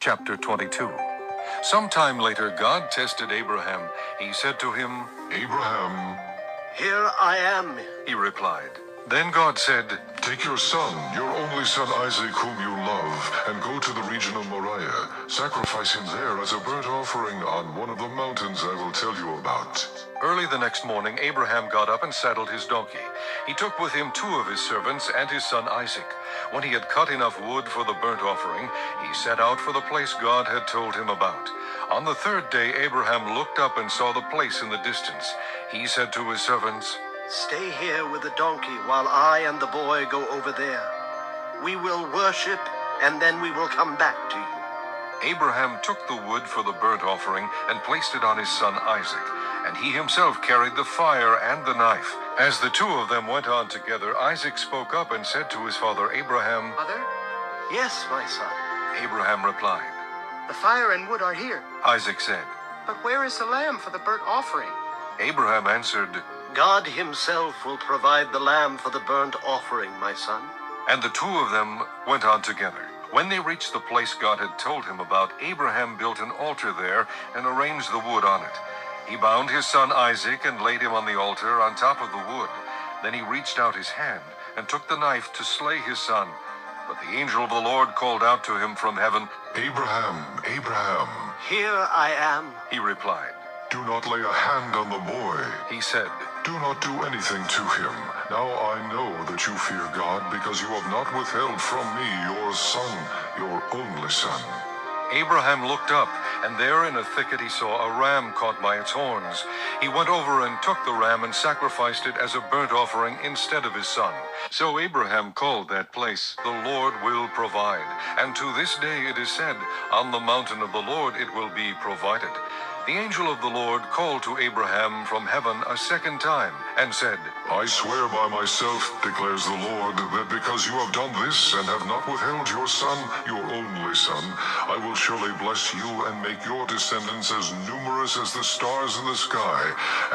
Chapter 22. Sometime later, God tested Abraham. He said to him, Abraham, "Here I am." he replied. Then God said, take your son, your only son Isaac, whom you love, and go to the region of Moriah. Sacrifice him there as a burnt offering on one of the mountains I will tell you about. Early the next morning, Abraham got up and saddled his donkey. He took with him 2 of his servants and his son Isaac. When he had cut enough wood for the burnt offering, he set out for the place God had told him about. On the 3rd day, Abraham looked up and saw the place in the distance. He said to his servants, "Stay here with the donkey while I and the boy go over there. We will worship, and then we will come back to you." Abraham took the wood for the burnt offering and placed it on his son Isaac, and he himself carried the fire and the knife. As the 2 of them went on together, Isaac spoke up and said to his father Abraham, Father, "Yes, my son." Abraham replied. the fire and wood are here, Isaac said. but where is the lamb for the burnt offering? Abraham answered, God himself will provide the lamb for the burnt offering, my son. and the 2 of them went on together. When they reached the place God had told him about, Abraham built an altar there and arranged the wood on it. He bound his son Isaac and laid him on the altar on top of the wood. Then he reached out his hand and took the knife to slay his son. But the angel of the Lord called out to him from heaven. Abraham, Abraham, "Here I am." He replied. do not lay a hand on the boy. He said, Do not do anything to him. Now I know that you fear God, because you have not withheld from me your son, your only son. Abraham looked up, and there in a thicket he saw a ram caught by its horns. He went over and took the ram and sacrificed it as a burnt offering instead of his son. So Abraham called that place, "The Lord will provide." And to this day it is said, "On the mountain of the Lord it will be provided." The angel of the Lord called to Abraham from heaven a 2nd time and said, I swear by myself, declares the Lord, that because you have done this and have not withheld your son, your only son, I will surely bless you and make your descendants as numerous as the stars in the sky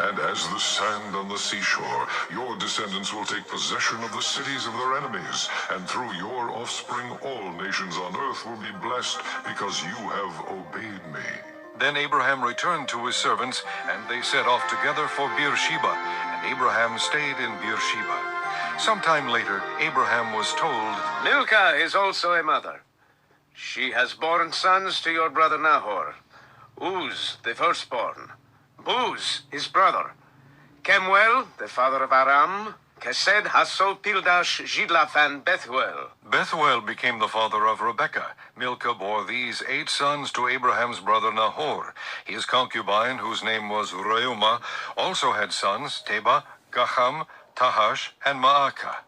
and as the sand on the seashore. Your descendants will take possession of the cities of their enemies, and through your offspring all nations on earth will be blessed because you have obeyed me. Then Abraham returned to his servants, and they set off together for Beersheba, and Abraham stayed in Beersheba. Sometime later, Abraham was told, Milcah is also a mother. She has borne sons to your brother Nahor. Uz, the firstborn. Buz, his brother. Kemuel, the father of Aram. Kesed, Hassol, Pildash, Jidlaph, and Bethuel. Bethuel became the father of Rebekah. Milcah bore these 8 sons to Abraham's brother Nahor. His concubine, whose name was Reumah, also had sons, Teba, Gaham, Tahash, and Maacah.